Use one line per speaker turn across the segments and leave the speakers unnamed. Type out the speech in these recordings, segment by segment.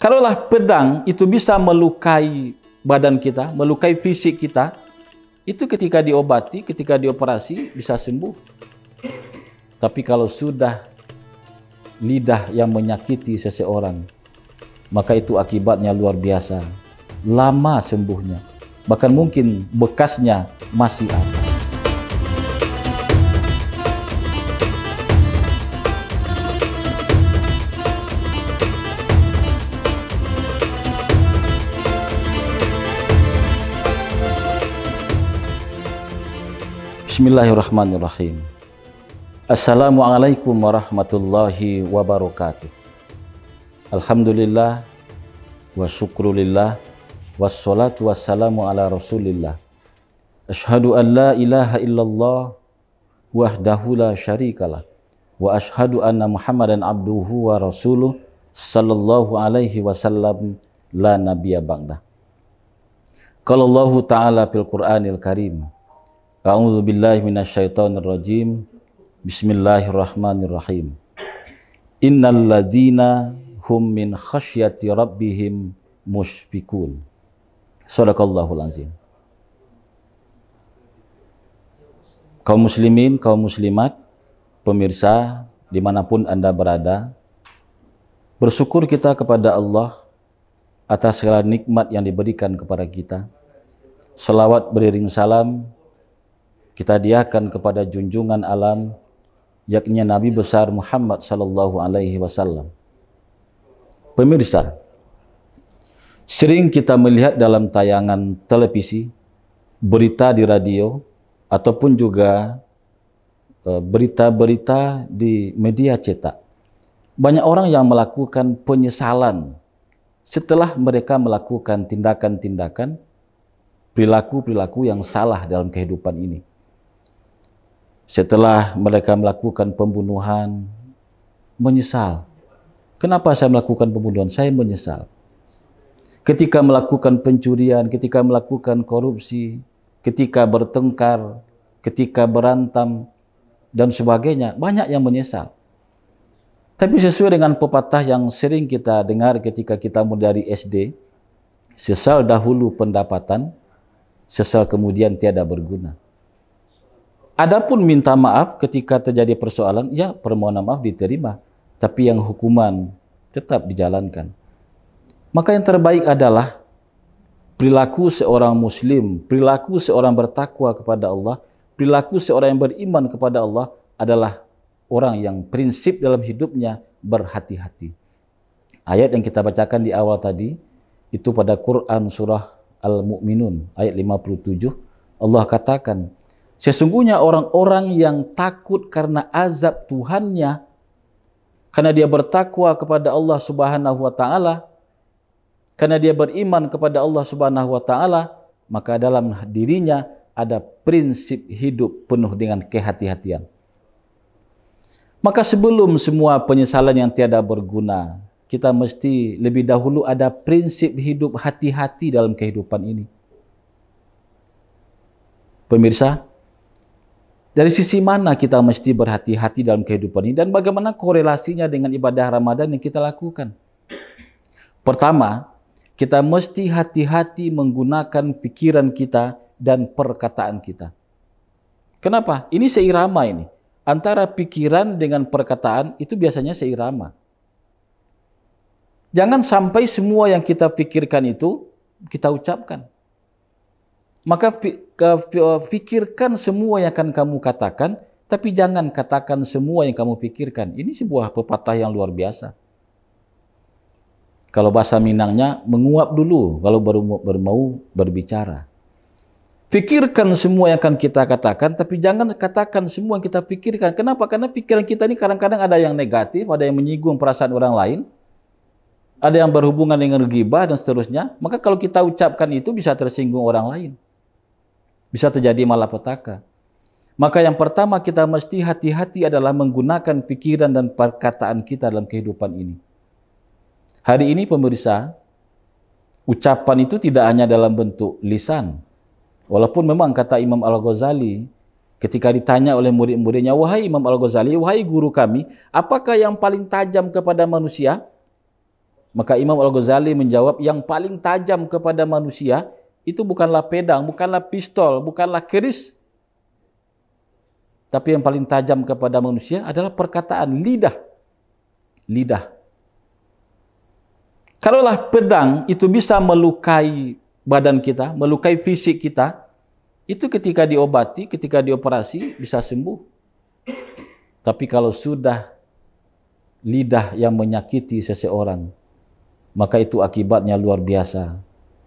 Kalaulah pedang itu bisa melukai badan kita, melukai fisik kita, itu ketika diobati, ketika dioperasi bisa sembuh. Tapi kalau sudah lidah yang menyakiti seseorang, maka itu akibatnya luar biasa. Lama sembuhnya. Bahkan mungkin bekasnya masih ada. Bismillahirrahmanirrahim. Assalamualaikum warahmatullahi wabarakatuh. Alhamdulillah wa syukrulillah wassalatu wassalamu ala rasulillah. Ashhadu an la ilaha illallah wahdahu la syarikalah wa ashhadu anna Muhammadan abduhu wa rasuluh sallallahu alaihi wasallam la nabiyya ba'dah. Qala Allah ta'ala fil Qur'anil Karim. A'udzu billahi minasyaitonir rajim. Bismillahirrahmanirrahim. Innal ladzina hum min khasyati rabbihim musyfiqun. Shadaqallahul azim. Kaum muslimin, kaum muslimat, pemirsa dimanapun Anda berada, bersyukur kita kepada Allah atas segala nikmat yang diberikan kepada kita. Selawat beriring salam kita hadiahkan kepada junjungan alam, yakni Nabi besar Muhammad sallallahu alaihi wasallam. Pemirsa, sering kita melihat dalam tayangan televisi, berita di radio, ataupun juga berita-berita di media cetak. Banyak orang yang melakukan penyesalan setelah mereka melakukan tindakan-tindakan, perilaku-perilaku yang salah dalam kehidupan ini. Setelah mereka melakukan pembunuhan, menyesal. Kenapa saya melakukan pembunuhan? Saya menyesal. Ketika melakukan pencurian, ketika melakukan korupsi, ketika bertengkar, ketika berantam, dan sebagainya, banyak yang menyesal. Tapi sesuai dengan pepatah yang sering kita dengar ketika kita mulai dari SD, sesal dahulu pendapatan, sesal kemudian tiada berguna. Adapun minta maaf ketika terjadi persoalan, ya permohonan maaf diterima, tapi yang hukuman tetap dijalankan. Maka yang terbaik adalah perilaku seorang muslim, perilaku seorang bertakwa kepada Allah, perilaku seorang yang beriman kepada Allah adalah orang yang prinsip dalam hidupnya berhati-hati. Ayat yang kita bacakan di awal tadi, itu pada Quran surah Al-Mu'minun, ayat 57, Allah katakan, sesungguhnya orang-orang yang takut karena azab Tuhannya, karena dia bertakwa kepada Allah Subhanahu wa taala, karena dia beriman kepada Allah Subhanahu wa taala, maka dalam dirinya ada prinsip hidup penuh dengan kehati-hatian. Maka sebelum semua penyesalan yang tiada berguna, kita mesti lebih dahulu ada prinsip hidup hati-hati dalam kehidupan ini. Pemirsa, dari sisi mana kita mesti berhati-hati dalam kehidupan ini dan bagaimana korelasinya dengan ibadah Ramadan yang kita lakukan? Pertama, kita mesti hati-hati menggunakan pikiran kita dan perkataan kita. Kenapa? Ini seirama ini. Antara pikiran dengan perkataan itu biasanya seirama. Jangan sampai semua yang kita pikirkan itu kita ucapkan. Maka pikirkan semua yang akan kamu katakan, tapi jangan katakan semua yang kamu pikirkan. Ini sebuah pepatah yang luar biasa. Kalau bahasa Minangnya, menguap dulu kalau baru mau berbicara. Pikirkan semua yang akan kita katakan, tapi jangan katakan semua yang kita pikirkan. Kenapa? Karena pikiran kita ini kadang-kadang ada yang negatif, ada yang menyinggung perasaan orang lain, ada yang berhubungan dengan ghibah dan seterusnya. Maka kalau kita ucapkan itu bisa tersinggung orang lain. Bisa terjadi malapetaka. Maka yang pertama kita mesti hati-hati adalah menggunakan pikiran dan perkataan kita dalam kehidupan ini. Hari ini pemirsa, ucapan itu tidak hanya dalam bentuk lisan. Walaupun memang kata Imam Al-Ghazali, ketika ditanya oleh murid-muridnya, wahai Imam Al-Ghazali, wahai guru kami, apakah yang paling tajam kepada manusia? Maka Imam Al-Ghazali menjawab, yang paling tajam kepada manusia itu bukanlah pedang, bukanlah pistol, bukanlah keris. Tapi yang paling tajam kepada manusia adalah perkataan lidah. Lidah. Kalaulah pedang itu bisa melukai badan kita, melukai fisik kita, itu ketika diobati, ketika dioperasi bisa sembuh. Tapi kalau sudah lidah yang menyakiti seseorang, maka itu akibatnya luar biasa.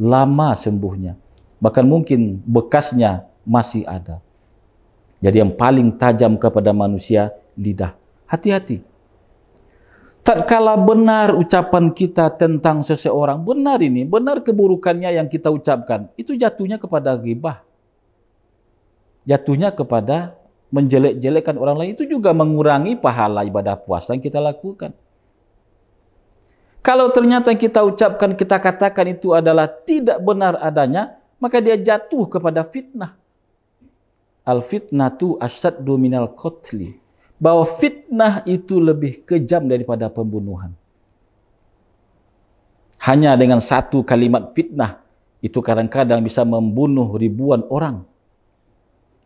Lama sembuhnya. Bahkan mungkin bekasnya masih ada. Jadi yang paling tajam kepada manusia, lidah. Hati-hati. Tatkala benar ucapan kita tentang seseorang, benar ini, benar keburukannya yang kita ucapkan, itu jatuhnya kepada ghibah. Jatuhnya kepada menjelek-jelekkan orang lain, itu juga mengurangi pahala ibadah puasa yang kita lakukan. Kalau ternyata kita ucapkan, kita katakan itu adalah tidak benar adanya, maka dia jatuh kepada fitnah. Al-fitnatu asyaddu minal qatli. Bahwa fitnah itu lebih kejam daripada pembunuhan. Hanya dengan satu kalimat fitnah, itu kadang-kadang bisa membunuh ribuan orang.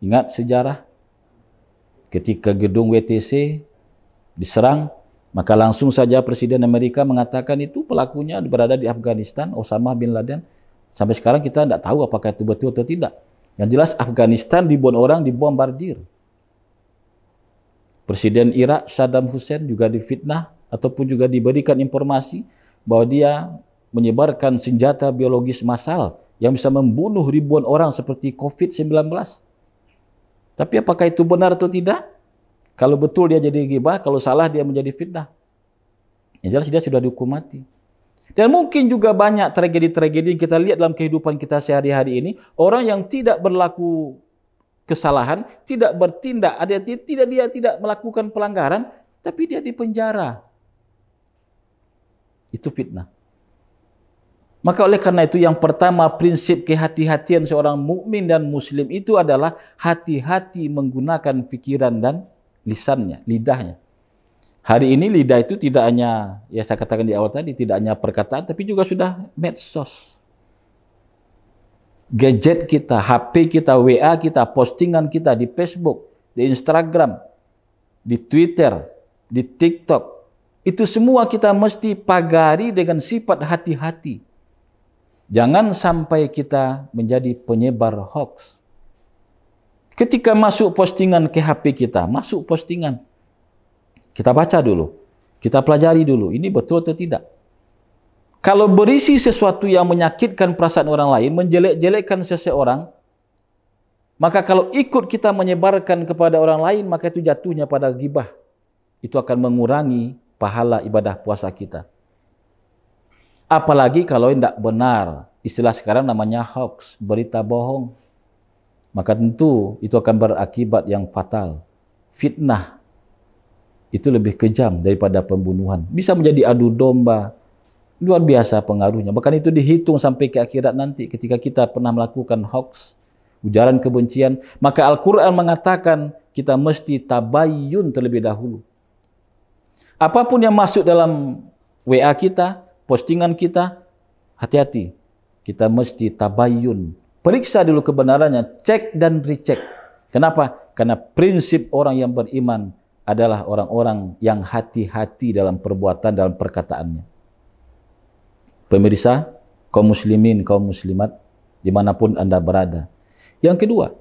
Ingat sejarah? Ketika gedung WTC diserang, maka langsung saja Presiden Amerika mengatakan itu pelakunya berada di Afghanistan, Osama bin Laden. Sampai sekarang kita tidak tahu apakah itu betul atau tidak. Yang jelas Afghanistan ribuan orang dibombardir. Presiden Irak Saddam Hussein juga difitnah ataupun juga diberikan informasi bahwa dia menyebarkan senjata biologis massal yang bisa membunuh ribuan orang seperti COVID-19. Tapi apakah itu benar atau tidak? Kalau betul dia jadi ghibah, kalau salah dia menjadi fitnah. Yang jelas dia sudah dihukum mati. Dan mungkin juga banyak tragedi-tragedi yang kita lihat dalam kehidupan kita sehari-hari ini. Orang yang tidak berlaku kesalahan, tidak bertindak, dia tidak melakukan pelanggaran, tapi dia dipenjara. Itu fitnah. Maka oleh karena itu yang pertama prinsip kehati-hatian seorang mukmin dan muslim itu adalah hati-hati menggunakan pikiran dan lisannya, lidahnya. Hari ini lidah itu tidak hanya, ya saya katakan di awal tadi, tidak hanya perkataan, tapi juga sudah medsos. Gadget kita, HP kita, WA kita, postingan kita di Facebook, di Instagram, di Twitter, di TikTok. Itu semua kita mesti pagari dengan sifat hati-hati. Jangan sampai kita menjadi penyebar hoax. Ketika masuk postingan ke HP kita, masuk postingan, kita baca dulu, kita pelajari dulu, ini betul atau tidak. Kalau berisi sesuatu yang menyakitkan perasaan orang lain, menjelek-jelekkan seseorang, maka kalau ikut kita menyebarkan kepada orang lain, maka itu jatuhnya pada ghibah. Itu akan mengurangi pahala ibadah puasa kita. Apalagi kalau tidak benar, istilah sekarang namanya hoax, berita bohong. Maka tentu itu akan berakibat yang fatal. Fitnah itu lebih kejam daripada pembunuhan. Bisa menjadi adu domba. Luar biasa pengaruhnya. Bahkan itu dihitung sampai ke akhirat nanti. Ketika kita pernah melakukan hoax, ujaran kebencian, maka Al-Quran mengatakan kita mesti tabayyun terlebih dahulu. Apapun yang masuk dalam WA kita, postingan kita, hati-hati. Kita mesti tabayyun. Periksa dulu kebenarannya, cek dan recheck. Kenapa? Karena prinsip orang yang beriman adalah orang-orang yang hati-hati dalam perbuatan, dalam perkataannya. Pemirsa, kaum muslimin, kaum muslimat, dimanapun Anda berada. Yang kedua,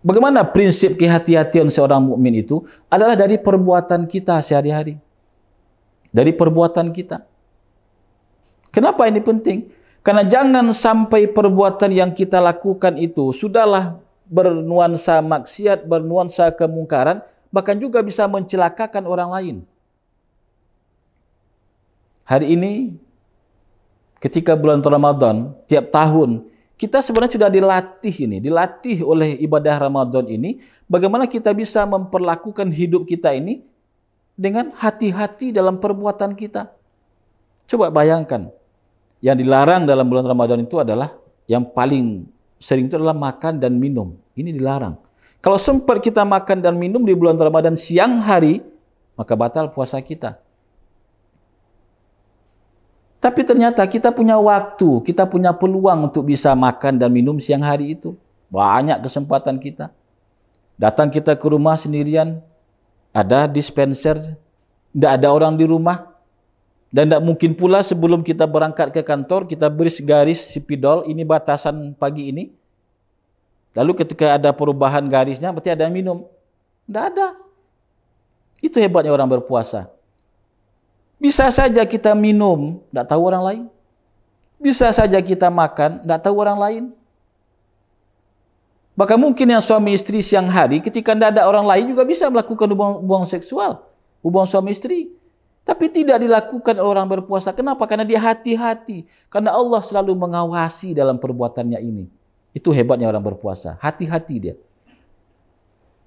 bagaimana prinsip kehati-hatian seorang mukmin itu adalah dari perbuatan kita sehari-hari. Dari perbuatan kita. Kenapa ini penting? Karena jangan sampai perbuatan yang kita lakukan itu sudahlah bernuansa maksiat, bernuansa kemungkaran, bahkan juga bisa mencelakakan orang lain. Hari ini, ketika bulan Ramadan, tiap tahun, kita sebenarnya sudah dilatih oleh ibadah Ramadan ini, bagaimana kita bisa memperlakukan hidup kita ini dengan hati-hati dalam perbuatan kita. Coba bayangkan, yang dilarang dalam bulan Ramadan itu adalah, yang paling sering itu adalah makan dan minum. Ini dilarang. Kalau sempat kita makan dan minum di bulan Ramadan siang hari, maka batal puasa kita. Tapi ternyata kita punya waktu, kita punya peluang untuk bisa makan dan minum siang hari itu. Banyak kesempatan kita. Datang kita ke rumah sendirian, ada dispenser, tidak ada orang di rumah. Dan tidak mungkin pula sebelum kita berangkat ke kantor, kita beri garis spidol, ini batasan pagi ini. Lalu ketika ada perubahan garisnya, berarti ada yang minum. Tidak ada. Itu hebatnya orang berpuasa. Bisa saja kita minum, tidak tahu orang lain. Bisa saja kita makan, tidak tahu orang lain. Bahkan mungkin yang suami istri siang hari, ketika tidak ada orang lain juga bisa melakukan hubungan seksual. Hubungan suami istri. Tapi tidak dilakukan oleh orang berpuasa. Kenapa? Karena dia hati-hati. Karena Allah selalu mengawasi dalam perbuatannya ini. Itu hebatnya orang berpuasa. Hati-hati dia.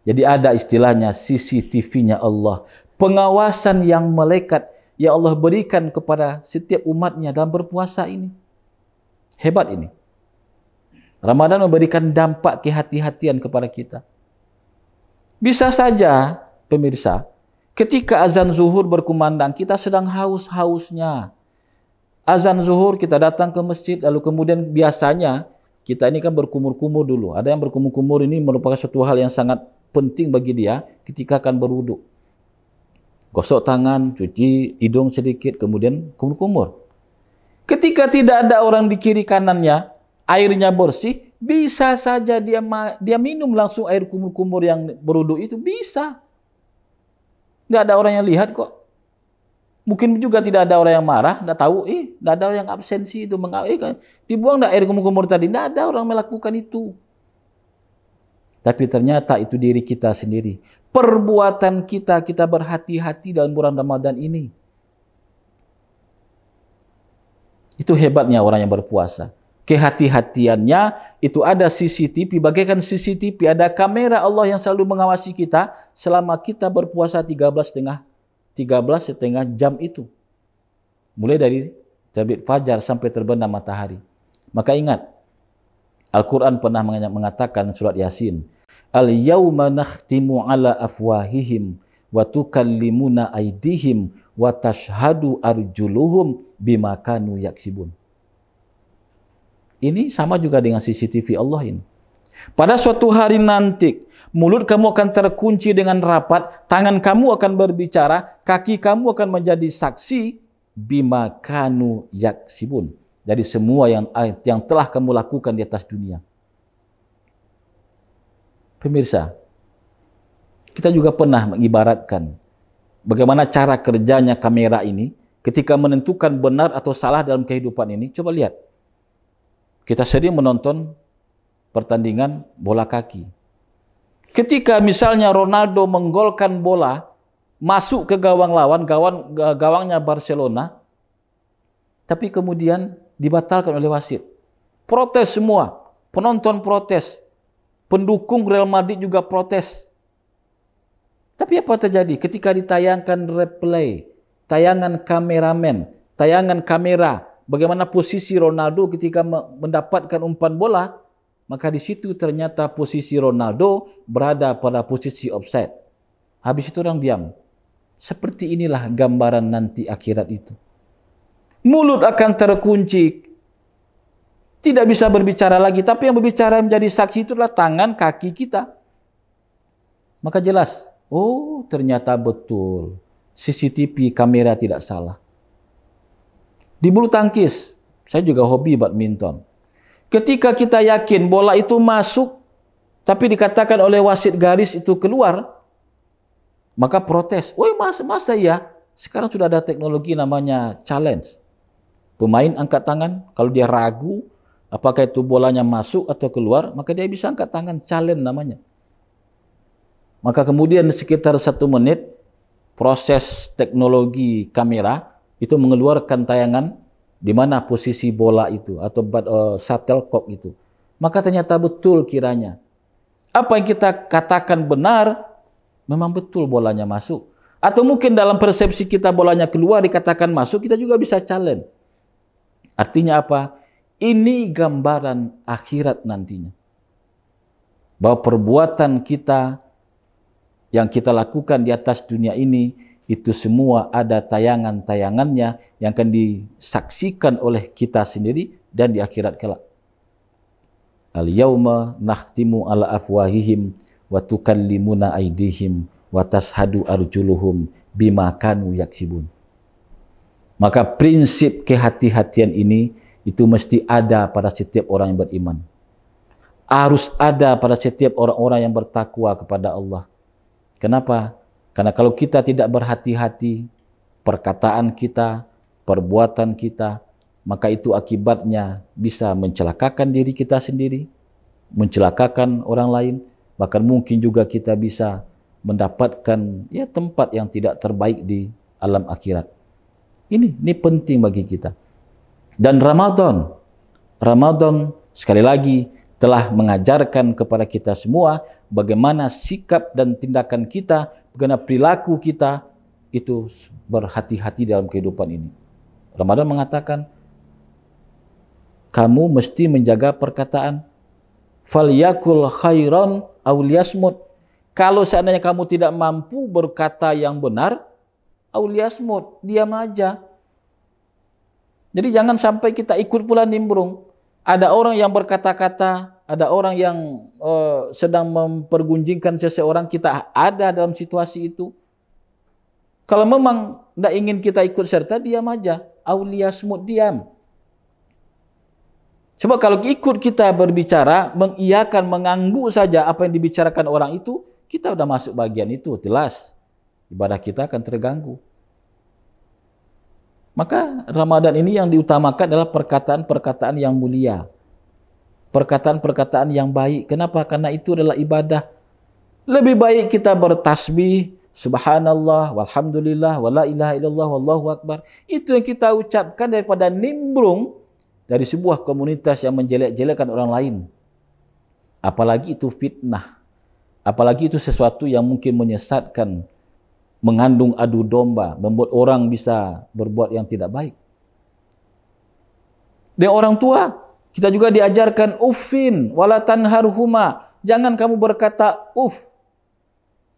Jadi ada istilahnya CCTV-nya Allah. Pengawasan yang melekat yang Allah berikan kepada setiap umatnya dalam berpuasa ini. Hebat ini. Ramadan memberikan dampak kehati-hatian kepada kita. Bisa saja, pemirsa, ketika azan zuhur berkumandang, kita sedang haus-hausnya. Azan zuhur, kita datang ke masjid, lalu kemudian biasanya, kita ini kan berkumur-kumur dulu. Ada yang berkumur-kumur ini merupakan suatu hal yang sangat penting bagi dia ketika akan berwudu. Gosok tangan, cuci hidung sedikit, kemudian kumur-kumur. Ketika tidak ada orang di kiri kanannya, airnya bersih, bisa saja dia minum langsung air kumur-kumur yang berwudu itu, bisa. Tidak ada orang yang lihat kok. Mungkin juga tidak ada orang yang marah, tidak tahu, tidak ada orang yang absensi itu, dibuang tidak air kumur-kumur tadi, tidak ada orang melakukan itu. Tapi ternyata itu diri kita sendiri. Perbuatan kita berhati-hati dalam bulan Ramadan ini. Itu hebatnya orang yang berpuasa. Kehati-hatiannya itu ada CCTV, bagaikan CCTV, ada kamera Allah yang selalu mengawasi kita selama kita berpuasa 13,5 jam itu. Mulai dari terbit fajar sampai terbenam matahari. Maka ingat, Al-Quran pernah mengatakan surat Yasin, Al-yawma nakhtimu ala afwahihim wa tukallimuna aydihim wa tashhadu arjuluhum bima kanu yaksibun. Ini sama juga dengan CCTV Allah ini. Pada suatu hari nanti, mulut kamu akan terkunci dengan rapat, tangan kamu akan berbicara, kaki kamu akan menjadi saksi bima kanu yaksibun. Dari semua yang telah kamu lakukan di atas dunia. Pemirsa, kita juga pernah mengibaratkan bagaimana cara kerjanya kamera ini ketika menentukan benar atau salah dalam kehidupan ini. Coba lihat. Kita sering menonton pertandingan bola kaki. Ketika misalnya Ronaldo menggolkan bola masuk ke gawang lawan, gawangnya Barcelona, tapi kemudian dibatalkan oleh wasit. Protes semua, penonton protes, pendukung Real Madrid juga protes. Tapi apa terjadi ketika ditayangkan replay, tayangan kameramen, tayangan kamera, bagaimana posisi Ronaldo ketika mendapatkan umpan bola, maka di situ ternyata posisi Ronaldo berada pada posisi offside. Habis itu orang diam. Seperti inilah gambaran nanti akhirat itu. Mulut akan terkunci. Tidak bisa berbicara lagi. Tapi yang berbicara menjadi saksi itulah tangan, kaki kita. Maka jelas. Oh, ternyata betul. CCTV kamera tidak salah. Di bulu tangkis. Saya juga hobi badminton. Ketika kita yakin bola itu masuk. Tapi dikatakan oleh wasit garis itu keluar. Maka protes. Woi, masa ya? Sekarang sudah ada teknologi namanya challenge. Pemain angkat tangan, kalau dia ragu apakah itu bolanya masuk atau keluar, maka dia bisa angkat tangan, challenge namanya. Maka kemudian sekitar 1 menit, proses teknologi kamera itu mengeluarkan tayangan di mana posisi bola itu, atau shuttlecock itu. Maka ternyata betul kiranya. Apa yang kita katakan benar, memang betul bolanya masuk. Atau mungkin dalam persepsi kita bolanya keluar, dikatakan masuk, kita juga bisa challenge. Artinya apa? Ini gambaran akhirat nantinya. Bahwa perbuatan kita yang kita lakukan di atas dunia ini, itu semua ada tayangan-tayangannya yang akan disaksikan oleh kita sendiri dan di akhirat kelak. Al-yauma nakhtimu ala afwahihim wa tukallimuna aydihim wa tashhadu arjuluhum bima kanu yaksibun. Maka prinsip kehati-hatian ini itu mesti ada pada setiap orang yang beriman. Harus ada pada setiap orang-orang yang bertakwa kepada Allah. Kenapa? Karena kalau kita tidak berhati-hati, perkataan kita, perbuatan kita, maka itu akibatnya bisa mencelakakan diri kita sendiri, mencelakakan orang lain, bahkan mungkin juga kita bisa mendapatkan tempat yang tidak terbaik di alam akhirat. Ini penting bagi kita. Dan Ramadan sekali lagi telah mengajarkan kepada kita semua bagaimana sikap dan tindakan kita, bagaimana perilaku kita itu berhati-hati dalam kehidupan ini. Ramadan mengatakan, kamu mesti menjaga perkataan. Falyakul khairan aw liyasmut. Kalau seandainya kamu tidak mampu berkata yang benar, aw liyasmut, diam aja. Jadi jangan sampai kita ikut pula nimbrung. Ada orang yang berkata-kata, ada orang yang sedang mempergunjingkan seseorang, kita ada dalam situasi itu. Kalau memang tidak ingin kita ikut serta, diam aja. Aw liyasmut, diam. Sebab kalau ikut kita berbicara, mengiyakan, mengangguk saja apa yang dibicarakan orang itu, kita sudah masuk bagian itu, jelas. Ibadah kita akan terganggu. Maka Ramadan ini yang diutamakan adalah perkataan-perkataan yang mulia. Perkataan-perkataan yang baik. Kenapa? Karena itu adalah ibadah. Lebih baik kita bertasbih, subhanallah, walhamdulillah, wala ilaha illallah, wallahu akbar. Itu yang kita ucapkan daripada nimbrung dari sebuah komunitas yang menjelek-jelekkan orang lain. Apalagi itu fitnah. Apalagi itu sesuatu yang mungkin menyesatkan, mengandung adu domba, membuat orang bisa berbuat yang tidak baik. Dan orang tua, kita juga diajarkan uffin wala tanharhuma. Jangan kamu berkata uff.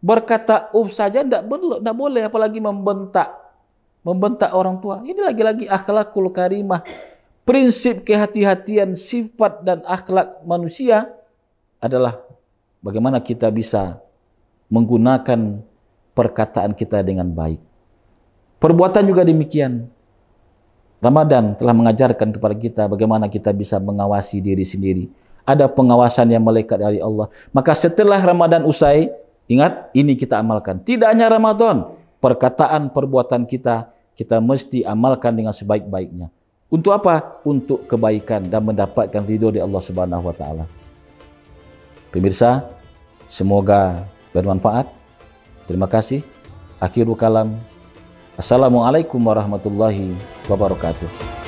Berkata uff saja tidak boleh, apalagi membentak. Membentak orang tua. Ini lagi-lagi akhlakul karimah. Prinsip kehati-hatian sifat dan akhlak manusia adalah bagaimana kita bisa menggunakan perkataan kita dengan baik. Perbuatan juga demikian. Ramadan telah mengajarkan kepada kita bagaimana kita bisa mengawasi diri sendiri. Ada pengawasan yang melekat dari Allah. Maka setelah Ramadan usai, ingat, ini kita amalkan. Tidak hanya Ramadan, perkataan, perbuatan kita mesti amalkan dengan sebaik-baiknya. Untuk apa? Untuk kebaikan dan mendapatkan ridho dari Allah Subhanahu wa taala. Pemirsa, semoga bermanfaat. Terima kasih. Akhirul kalam. Assalamualaikum warahmatullahi wabarakatuh.